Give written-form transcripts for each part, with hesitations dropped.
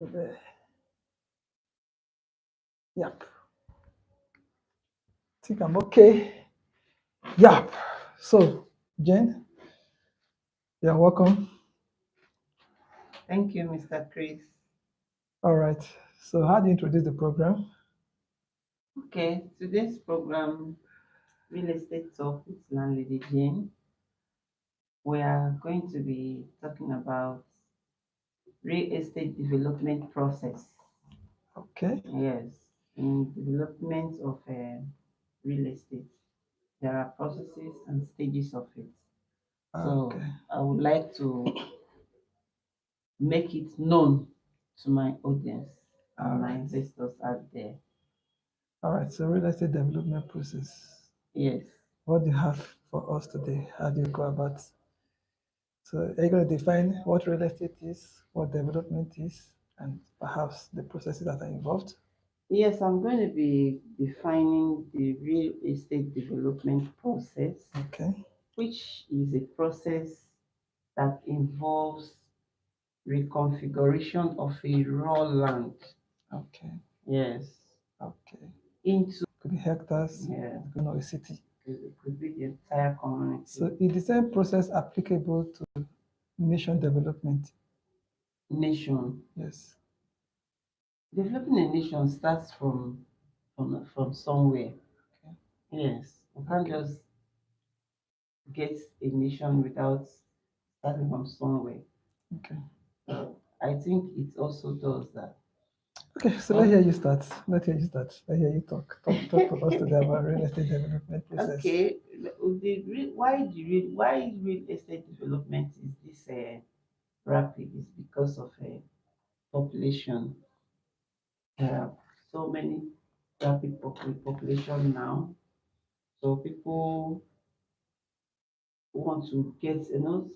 There. Yep. Think I'm okay. Yep. So, Jen, you're welcome. Thank you, Mr. Chris. All right. So, how do you introduce the program? Okay, today's program, Real Estate Talk with Landlady Jane. We are going to be talking about real estate development process. Okay. Yes, in development of real estate, there are processes and stages of it. So Okay. I would like to make it known to my audience All and my right. investors out there. All right. So, real estate development process. Yes. What do you have for us today? How do you go about? So, are you going to define what real estate is, what development is, and perhaps the processes that are involved? Yes, I'm going to be defining the real estate development process, Okay. which is a process that involves reconfiguration of a raw land. Okay. Yes, Okay. into Could be hectares, yeah, it could be a city. it could be the entire community. So, is the same process applicable to nation development? Nation. Yes. Developing a nation starts from somewhere. Okay. Yes, we can't Okay. just get a nation without starting from somewhere. Okay. So I think it also does that. Okay. So let's Well, hear you start. Let's hear you start. Let's hear you talk. Talk to us today about real estate development process. okay. Why real estate development is this rapid is because of population. There are so many rapid population now. So people want to get, some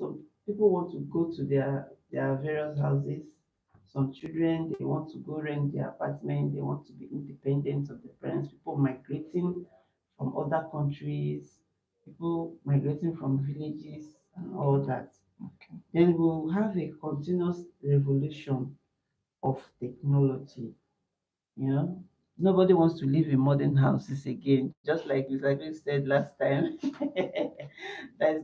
people want to go to their various houses. Some children they want to go rent their apartment. They want to be independent of the parents. People migrating from other countries. People migrating from villages and all that. Okay. Then we'll have a continuous revolution of technology. You know, nobody wants to live in modern houses again. Just like Mr. Chris said last time, that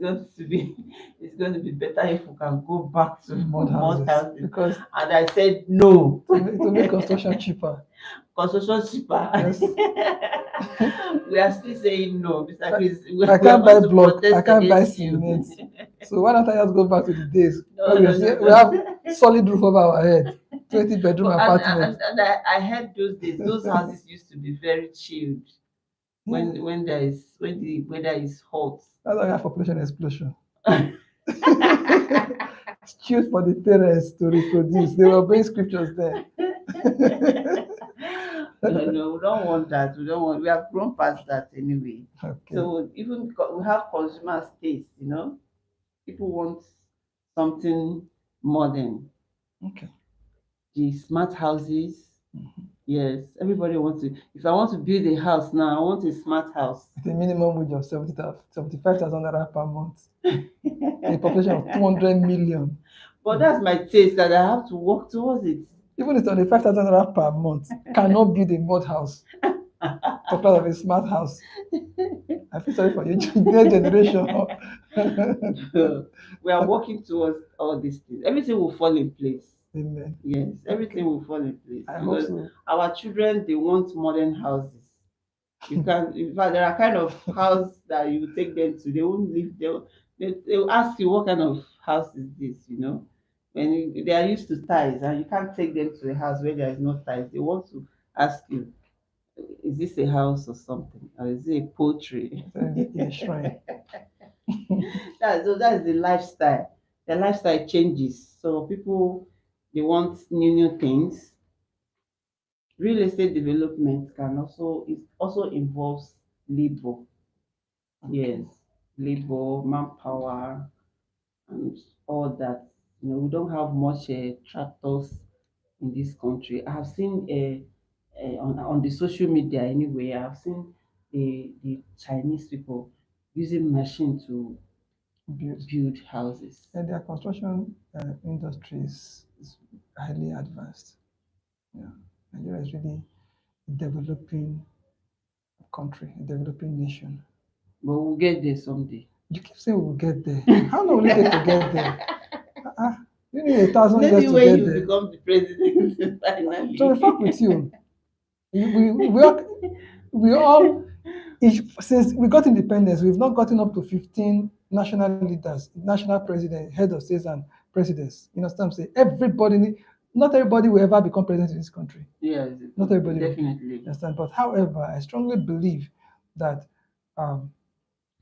it's going to be better if we can go back to Mud mod houses houses. because And I said no. to make construction cheaper. Construction cheaper. Yes. We are still saying no, Mr. Chris. I We are can't buy going to block. I protest can't buy against you. cement. So why don't I just go back to the days No, where no, no, we have no. solid roof over our head, 20-bedroom But and apartment. and, and I heard those days, those houses used to be very chilled Yeah, when there is when the weather is hot. that's why we have population explosion. It's cute for the parents to reproduce. They were obeying scriptures then. No, no, we don't want that. We don't want. We have grown past that anyway. Okay. So we have consumers taste. People want something modern. Okay. The smart houses. Yes, everybody wants to. If I want to build a house now, I want a smart house. With a minimum wage of 75,000 naira per month. A population of 200 million. But that's my taste that I have to work towards it. Even if it's only 5,000 naira per month, cannot build a mud house. Talk about a smart house. I feel sorry for you, next generation. We are working towards all these things. Everything will fall in place. Amen. Yes, everything Okay. will fall in place I hope because so. our children they want modern houses. You can, in fact, there are kind of house that you take them to. They won't live. They'll ask you what kind of house is this. When they are used to ties and you can't take them to a house where there is no ties. They want to ask you, is this a house or something, or is it a poultry? In a shrine. That's the lifestyle. The lifestyle changes. So people they want new things. Real estate development can also involves labor. Okay. Yes, labor, manpower, and all that. We don't have much tractors in this country. I have seen on the social media anyway. I have seen the Chinese people using machine to Build. build houses. And their construction industry is highly advanced. Yeah. Nigeria is really a developing country, a developing nation. But we'll get there someday. You keep saying we'll get there. How long will it take to get there? Uh-uh. You need 1,000 years Maybe to when get you there. become the president To be frank finally. with you, we all since we got independence, we've not gotten up to 15 national leaders, national presidents, head of states and presidents. You understand what I'm saying? Not everybody will ever become president in this country. Yes, Not everybody will be. definitely. Understand? But however, I strongly believe that um,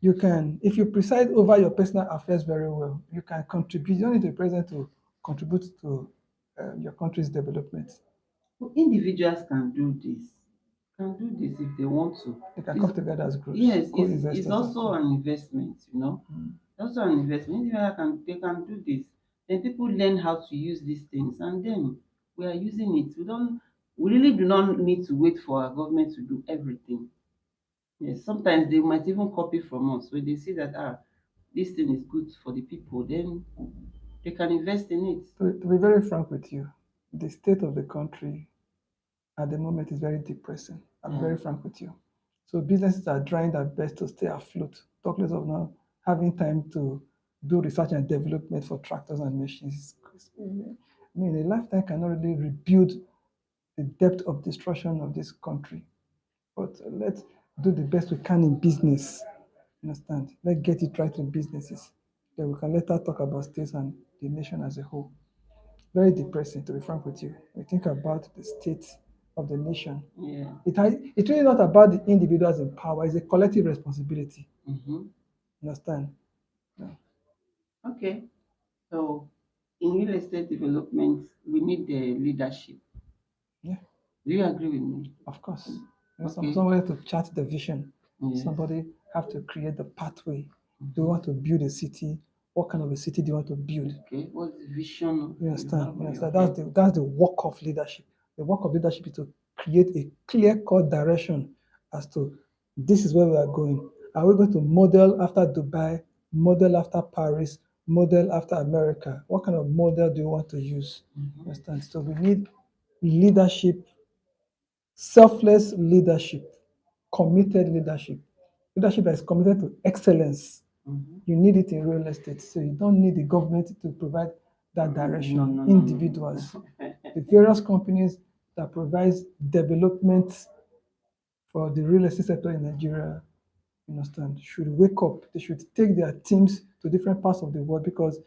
you can, if you preside over your personal affairs very well, you can contribute. You don't need to be president to contribute to your country's development. Individuals can do this if they want to. They can It's, come together as groups, yes, it's co-investors and also co. an investment, Mm. It's also an investment. They can do this. Then people learn how to use these things, and then we are using it. We really do not need to wait for our government to do everything. Yes, sometimes they might even copy from us. When they see that this thing is good for the people, then they can invest in it. To be very frank with you, the state of the country at the moment is very depressing. I'll be Yeah. very frank with you. So businesses are trying their best to stay afloat. Talk less of now having time to do research and development for tractors and machines. I mean, a lifetime cannot really rebuild the depth of destruction of this country. But let's do the best we can in business. Understand? Let's get it right in businesses. Then we can later talk about states and the nation as a whole. Very depressing, to be frank with you. We think about the state of the nation. Yeah. It's really not about the individuals in power, it's a collective responsibility. Mm-hmm. Understand? Yeah. Okay. So in real estate development, we need the leadership. Yeah, Do you agree with me? of course. Okay. Somebody to chart the vision. Yes. Somebody have to create the pathway. Do you Mhm. want to build a city? What kind of a city do you want to build? Okay. What's the vision You you understand? have You on your understand? head? That's the work of leadership. The work of leadership is to create a clear-cut direction as to this is where we are going. Are we going to model after Dubai, model after Paris, model after America? What kind of model do you want to use? Mhm. You understand? So we need leadership, selfless leadership, committed leadership, leadership that is committed to excellence. Mhm. You need it in real estate. So you don't need the government to provide that No, direction. no, no, no, Individuals, no. the various companies that provides development for the real estate sector in Nigeria, you understand, should wake up. They should take their teams to different parts of the world because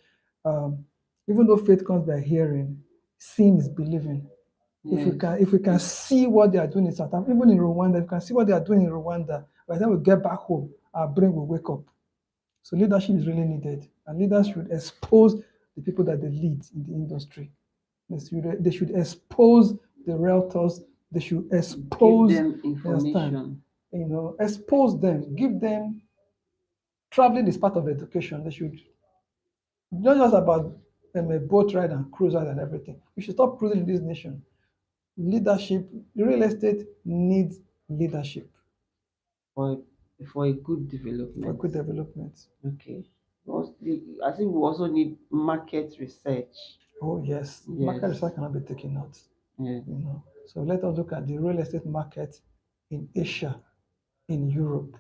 um, even though faith comes by hearing, seeing is believing. Yes. If we can see what they are doing in South Africa, even in Rwanda, if we can see what they are doing in Rwanda, by the time we get back home, our brain will wake up. So leadership is really needed, and leaders should expose the people that they lead in the industry. They should expose the realtors. They should Give expose, them understand, information. expose them, give them. Traveling is part of education. They should not just about a boat ride and cruise ride and everything. We should stop cruising in this nation. Leadership, real estate needs leadership for for a good for development. good development. Okay. I think we also need market research. Oh yes, market Yes. research cannot be taken out. Yes. So let us look at the real estate market in Asia, in Europe,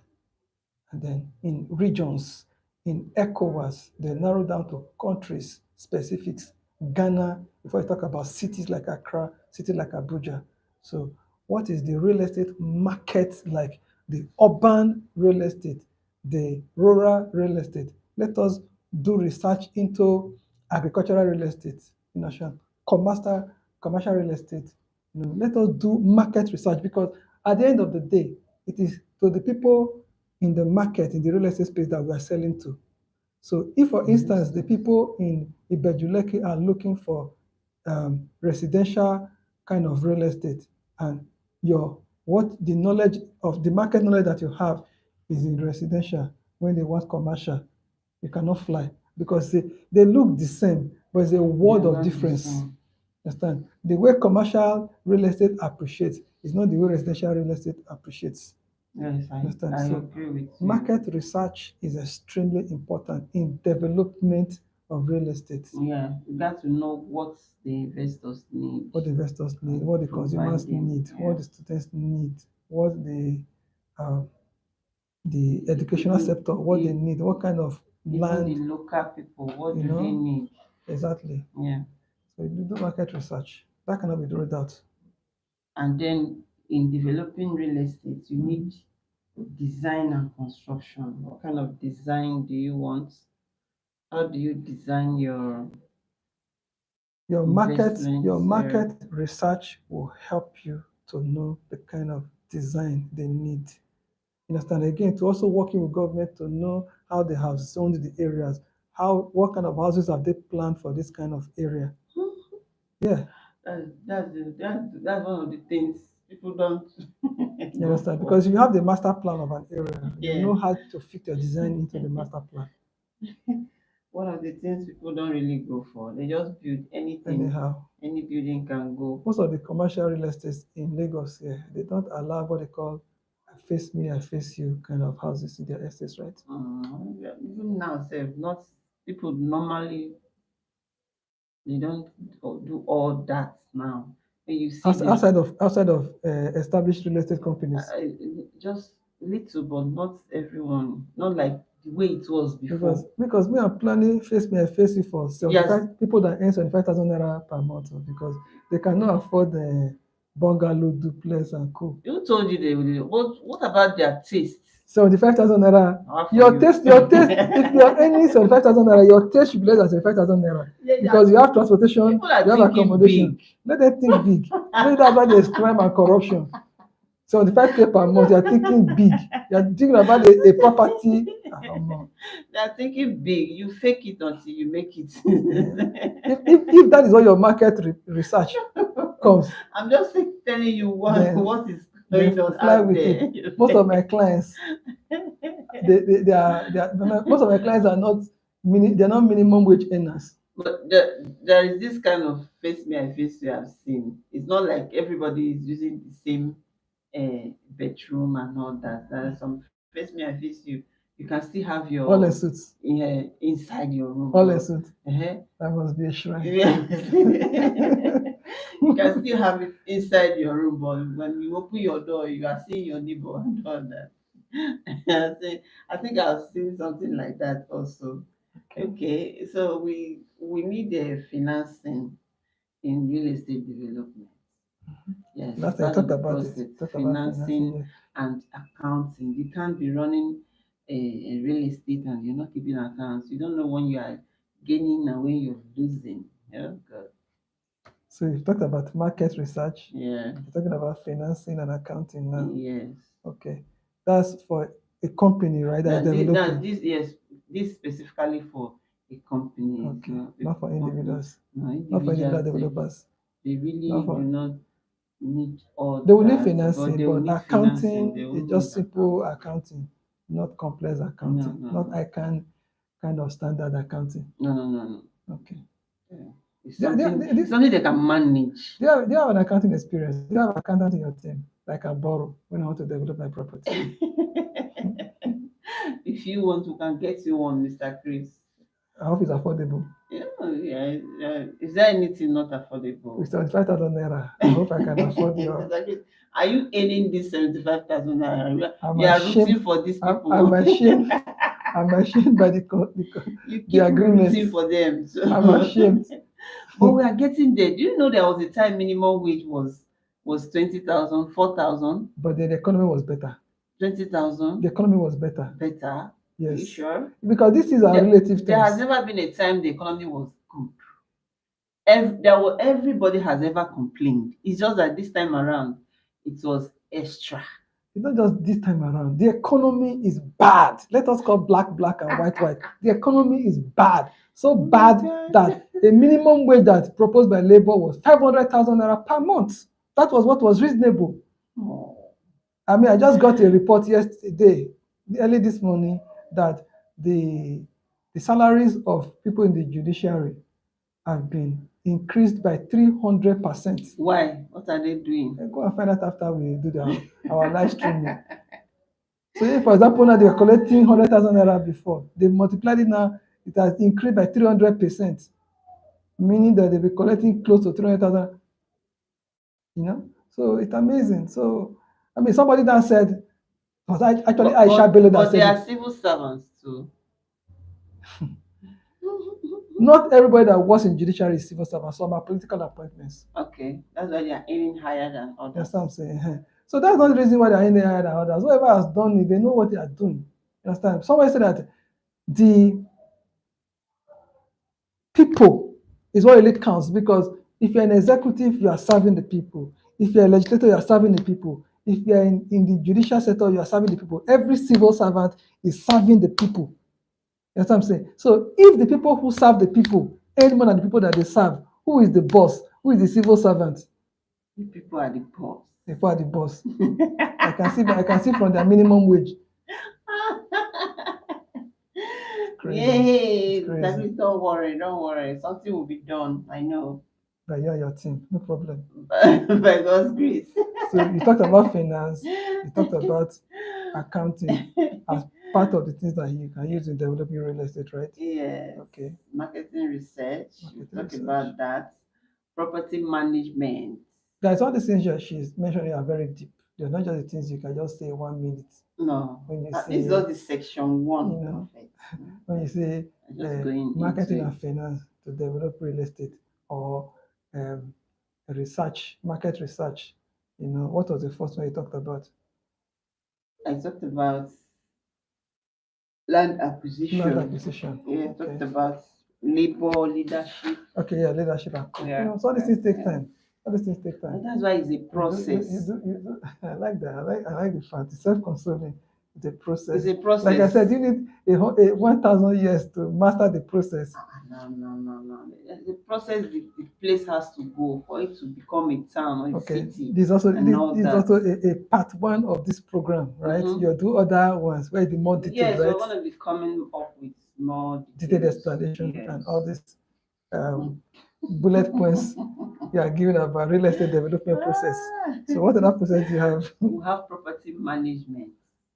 and then in regions, in ECOWAS, they narrow down to countries specifics. Ghana, before you talk about cities like Accra, cities like Abuja. So what is the real estate market like? The urban real estate, the rural real estate. Let us do research into agricultural real estate, commercial real estate. Let us do market research because at the end of the day, it is to the people in the market, in the real estate space that we are selling to. So if, for instance, the people in Ibejuleki are looking for residential kind of real estate and the knowledge of the market knowledge that you have is in residential when they want commercial, you cannot fly because they look the same, but it's a Yeah, world of that's the difference. same. Understand? The way commercial real estate appreciates is not the way residential real estate appreciates. Yes, Understand? I So agree with you. market research is extremely important in development of real estate. Yeah, you got to know what the investors need. What the investors need, what the Provide consumers them. need, Yeah. what the students need, what uh, the educational Even sector, what they the need, what kind of even the land, local people, what you do they know, need? exactly. Yeah. So you do market research. That cannot be ruled out. And then in developing real estate, you need design and construction. What kind of design do you want? How do you design your Your investments? market research will help you to know the kind of design they need. You understand? Again, to also working with government to know how they have zoned the areas, how what kind of houses have they planned for this kind of area. Yeah, That's one of the things people don't you go understand? for. Because if you have the master plan of an area, you Yeah. know how to fit your design into the master plan. One of the things people don't really go for. They just build anything, Anyhow, any building can go. most of the commercial real estates in Lagos here, they don't allow what they call "I face me, I face you" kind of houses in their estates, right? Yeah, even now, self, not people normally they don't do all that now. When you see the Outside of established real estate companies, just little, but not everyone, not like the way it was because before. because me I'm planning face me, I face you for Yes, 75 people that earn 75,000 naira per month because they cannot afford the bungalow, duplex, and co. who told you they will? What about their taste? 75,000 naira. How for you? Your taste, if you are earning 75,000 naira, your taste should be less than 75,000 naira because you have transportation, People are you have thinking accommodation. big. Let them think big. Maybe that's why there's crime and corruption. 75K per month, you're thinking big. You're thinking about a property. They're thinking big. You fake it until you make it. If that is all your market research comes, I'm just telling you then what is then going on fly out with there. it. Most of my clients, most of my clients are not they're not minimum wage earners. But there is this kind of face me, I face you I've seen. It's not like everybody is using the same bedroom and all that. There are some face me, I face you. You can still have All in your suits. inside your room. All in suits. Uh-huh. That must be a shrine. Yes. You can still have it inside your room, but when you open your door, you are seeing your neighbor and all that. I think I've seen something like that also. Okay, so we need a financing in real estate development. Yes, it's That's I part of talked the about it. process. Talked about financing. Financing Yes. and accounting. You can't be running a real estate and you're not keeping accounts. You don't know when you are gaining and when you're losing. Yeah, God. So you talked about market research. Yeah. You're talking about financing and accounting now. Yes. Okay. That's for a company, right? That's developing. This specifically for a company. Okay. Not for Company. individuals. No, Not for individual individuals. developers. They really Not do for not need all They will need that, but financing, they will but need financing. They accounting will is need just simple accounting. accounting, not complex No, accounting, no, not no, ICANN kind of standard accounting. no, no, no, no. Okay. Yeah. It's They, they, something. they, It's they, something they can manage. they have an accounting experience. They have an accountant in your team, like I borrow when I want to develop my property. If you want, we can get you one, Mr. Chris. I hope it's affordable. Yeah, yeah, yeah. Is there anything not affordable? With 75,000 naira, I hope I can afford your. Mr. Chris, are you earning this 75,000 naira? I'm You are ashamed. rooting for these I'm, people. I'm ashamed. I'm ashamed by You the keep agreement. rooting for them. So. I'm ashamed. But we are getting there. Do you know there was a time minimum wage was 20,000, 4,000, But then the economy was better. 20,000? The economy was better. Better? Are you Yes. sure? Because this is our relative There has terms. never been a time the economy was good. Everybody has ever complained. It's just that this time around, it was extra. It's not just this time around. The economy is bad. Let us call black and white white. The economy is bad. So bad that the minimum wage that proposed by Labour was 500,000 naira per month. That was what was reasonable. Oh. I mean, I just got a report yesterday, early this morning, that the salaries of people in the judiciary have been increased by 300%. Why? What are they doing? Go and find out after we do our live streaming. So if, for example, now they were collecting 100,000 naira before, they multiplied it now, it has increased by 300%, meaning that they'll be collecting close to 300,000, you know. So it's amazing. So, I mean, somebody that said, was actually Aisha Bello that but they said are it. civil servants too. Not everybody that works in judiciary is civil servant. Some are political appointments. Okay, that's why they are aiming higher than others. That's what I'm saying. So that's not the reason why they're in higher than others. Whoever has done it, they know what they are doing. You understand? Somebody said that the people is what really counts, because if you're an executive, you are serving the people. If you're a legislator, you are serving the people. If you're in the judicial sector, you are serving the people. Every civil servant is serving the people. You know what I'm saying? So if the people who serve the people earn more than the people that they serve, who is the boss? Who is the civil servant? You people are the boss. The people are the boss. I can see from their minimum wage. Crazy. Yay! It's crazy. That means don't worry. Something will be done. I know. By you and your team, no problem. By God's grace. So you talked about finance, you talked about accounting as part of the things that you can use in developing real estate, right? Yes. Okay. Marketing research. We Marketing talk research. about that. Property management. Guys, all the things she's mentioning are very deep. They're not just the things you can just say 1 minute. No. When you This say, is just the section one you know, of it. when you say Just going marketing into and finance to develop real estate, or research, market research, you know, what was the first one you talked about? I talked about land acquisition. Land acquisition. Yeah, I Okay. talked about labor leadership. Okay, yeah, leadership and Yeah. you know, so all these things take time. All these things take And time. that's why it's a process. You do. I like that. I like the fact. It's self-consoling. It's a process. It's a process. Like I said, you need a 1,000 years to master the process. No. The process the place has to go for it to become a town or a Okay. city. This also and all this is that. also a part one of this program, right? Mhm. You'll do other ones where the more detailed, Yes, right? we're going to be coming up with more Detailed details. explanation Yes. and all this bullet points you are given about real estate development process. So what other process do you have? We have property management.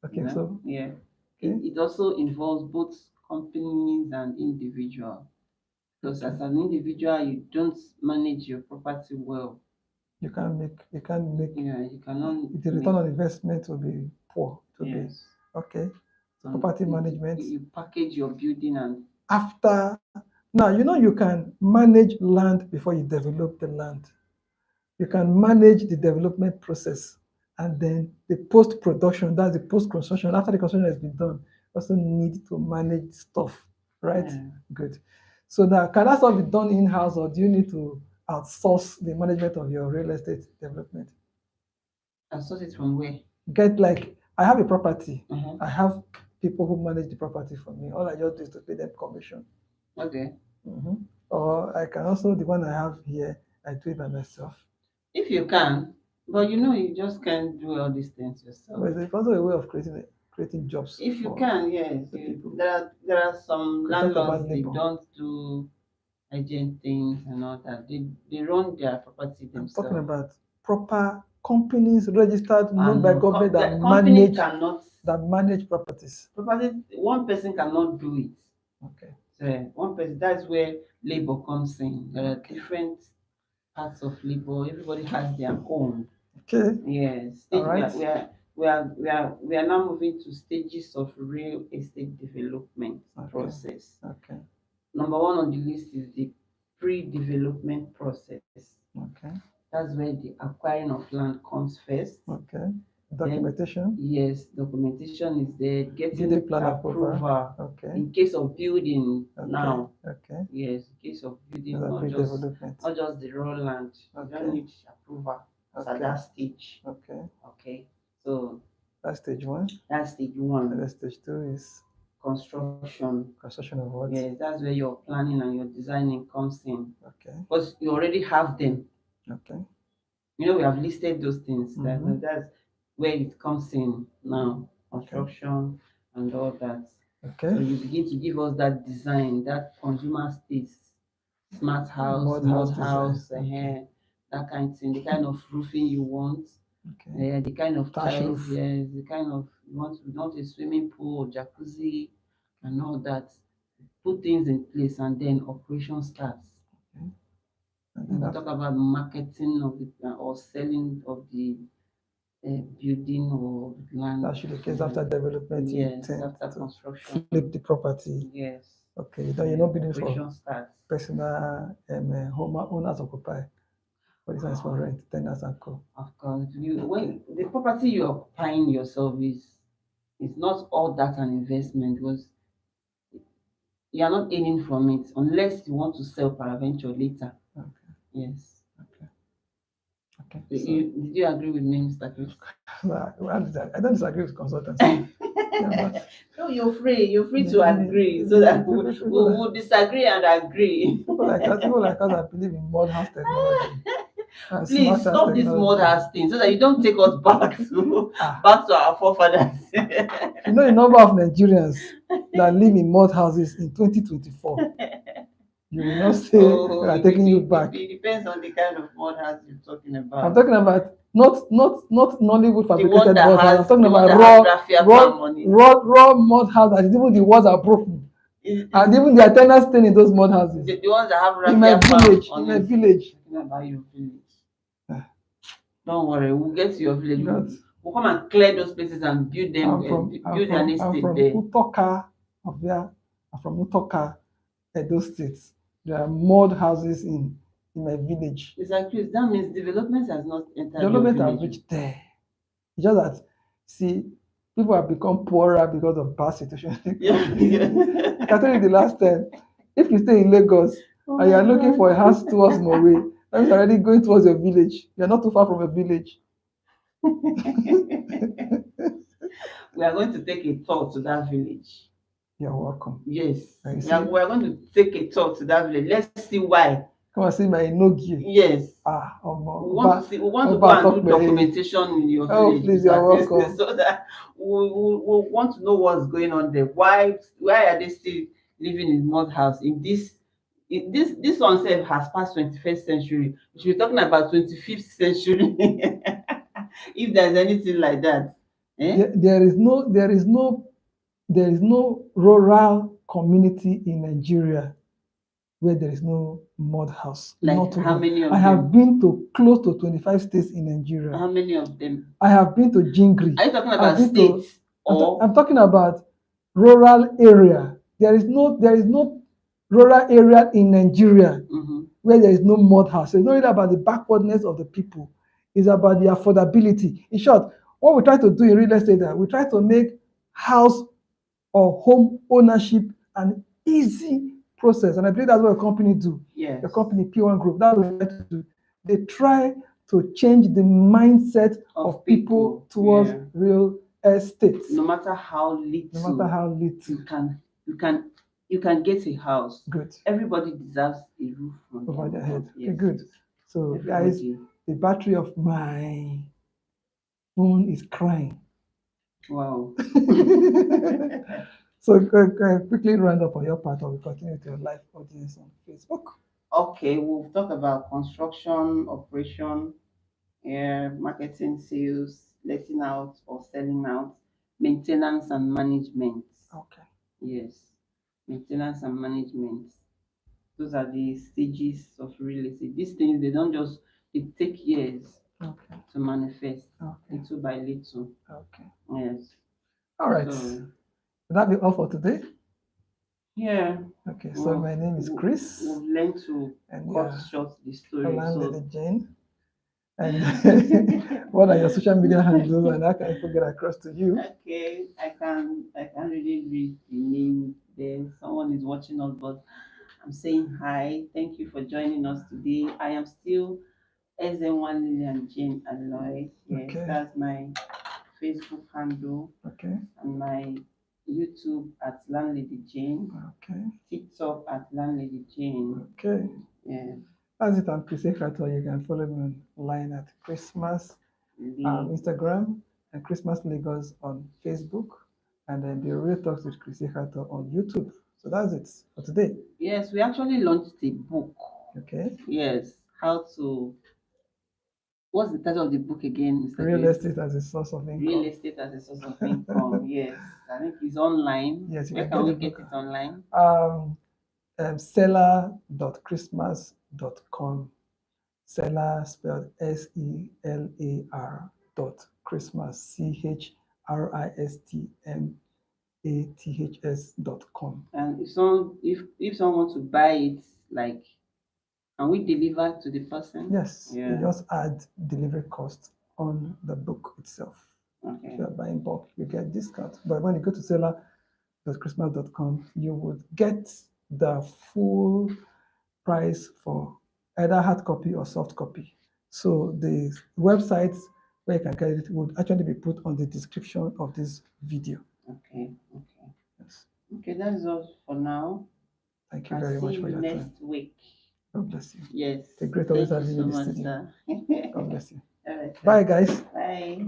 Okay, you know? so Yeah. okay. It also involves both companies and individual. Because as an individual, you don't manage your property well. You can't make Yeah, you cannot. the return on investment will be poor. To Yes. be okay. So Property management. You package your building and After now, you know, you can manage land before you develop the land. You can manage the development process, and then the post-production, that's the post-construction. After the construction has been done, also need to manage stuff, right? Yeah. Good. So now, can that stuff be done in-house, or do you need to outsource the management of your real estate development? outsource it from where? Get like, I have a property. Mhm. I have people who manage the property for me. All I just do is to pay them commission. Okay. Or I can also, the one I have here, I do it by myself. If you can, but you know you just can't do all these things yourself. But it's also a way of creating jobs. If you for can, yes. the people. There are some We talked about landlords, they labor. don't do agent things and all that. They run their property I'm themselves. talking about proper companies registered, Ah, known by no. government that Companies manage properties. property. One person cannot do it. Okay. So one person, that's where labor comes in. There are Okay. different parts of labor. Everybody has their own. Okay. Yes. All right. We are now moving to stages of real estate development process. Okay. Number one on the list is the pre-development process. Okay. That's where the acquiring of land comes first. Okay. Documentation. Yes, documentation is there. Getting Building plan approval. Okay. In case of building now. Okay. Yes, in case of building, That's not just the raw land. You don't need approval at that stage. Okay. Okay. So that's stage one. That's stage one. And then stage two is construction. Construction of what? Yes, that's where your planning and your designing comes in. Okay. Because you already have them. Okay. You know, we have listed those things. That's where it comes in now. Construction and all that. Okay. So you begin to give us that design, that consumer space, smart house, Mud house, that kind of thing, the kind of roofing you want, the kind of tiles, the kind of you want a swimming pool, jacuzzi, and all that. put things in place, and then operation starts. Okay. And And then we after talk about marketing of the or selling of the building or land. that should be the case after development, you Yes, tend after to construction. flip the property. Yes. Okay, then you're not bidding for Operation starts. personal home owners occupy. For this one is for rent, tenants and co. Of course, when the property you're occupying yourself is not all that an investment, because you are not earning from it unless you want to sell paraventure later. Okay, Yes. okay, okay. Did you agree with me, Mr. Chris? I don't disagree with consultants. Yeah, but No, you're free to agree so people, that we'll disagree and agree. people like us that believe in modern house technology and Please smart house stop this technology. mother's thing so that you don't take us back to Ah, back to our forefathers. you know the number of Nigerians that live in mud houses in 2024. You will not say we are taking you back. It depends on the kind of mud house you're talking about. I'm talking about not Nollywood The one fabricated that mud house. I'm has talking the one about that has raffia palm on it. raw mud house that is even the walls are broken. And even the tenants staying in those mud houses. The ones that have In my raffia palm village, on in my it. village. Talking about your village. Ah. Don't worry, we'll get to your village. But We'll come and clear those places and build them, build an I'm estate from there. Utoka of there. I'm from Utoka, Edo State. There are mud houses in my village. Mr. Chris, that means development has not entered Development your have village. reached there. It's just that, see, people have become poorer because of bad situation. Yeah. I can tell you the last time, if you stay in Lagos and you are looking for a house towards Moray, that means you're already going towards your village. You're not too far from a village. We are going to take a tour to that village. You're welcome. Yes. And you We are going to take a tour to that village. Let's see why. Come and see my Inogi. Yes. We want to go and do documentation in your village. Please, you're welcome. So that we want to know what's going on there. Why are they still living in mud house in this? This one self has passed 21st century. We should be talking about 25th century. If there's anything like that. There is no rural community in Nigeria where there is no mud house. Like how many of them? I have been to close to 25 states in Nigeria. How many of them? I have been to Jingri. Are you talking about states? I'm talking about rural area. There is no rural area in Nigeria where there is no mud house. It's not really about the backwardness of the people. It's about the affordability. In short, what we try to do in real estate, we try to make house or home ownership an easy process. And I believe that's what a company do. Yes. The company P1 Group, that's what they try to do. They try to change the mindset of people towards real estate. No matter how little. You can get a house. Good. Everybody deserves a roof over their head. Yes. Okay, good. So guys, the battery of my phone is crying. Wow. So quickly round up on your part, or we continue with your live audience on Facebook. Okay, we'll talk about construction, operation, marketing, sales, letting out or selling out, maintenance and management. Okay. Yes, maintenance and management. Those are the stages of real estate. These things, they take years to manifest, little by little. Okay. Yes. All right. So, will that be all for today? Yeah. Okay, so my name is Chris. We've learned to cut short the story. Landlady Jane. And what are your social media handles, and how can I get across to you? Okay, I can really read the name there. Someone is watching us, but I'm saying hi. Thank you for joining us today. I am still SN1 Lillian Jane Aloy. Yes, that's my Facebook handle. Okay. And my YouTube at Landlady Jane. Okay. TikTok at Landlady Jane. Okay. Yeah. As it on Chris Ekato, you can follow me online at Christmas Instagram and Christmas Lagos on Facebook, and then the Real Talks with Chris Ekato on YouTube. So that's it for today. Yes, we actually launched a book. Okay. Yes, how to what's the title of the book again, Mr. Real Grace? estate as a source of Real income. estate as a source of income. Yes, I think it's online. Yes, you Where can can get we the get book. it online? Seller.christmas.com. Seller spelled SELAR. CHRISTMATHS.com. And if someone wants to buy it, like, can we deliver to the person? Yes, you Yeah. just add delivery cost on the book itself. Okay. If you are buying bulk, you get discount. But when you go to seller.christmas.com, you would get the full price for either hard copy or soft copy. So the websites where you can get it would actually be put on the description of this video. Okay. Okay. Yes. Okay, that's all for now. Thank you I'll very much see for you your time. next week. God bless you. Yes. It's a great always Thank you having you so in the much, studio. sir. God bless you. All right, sir. Bye, guys. Bye.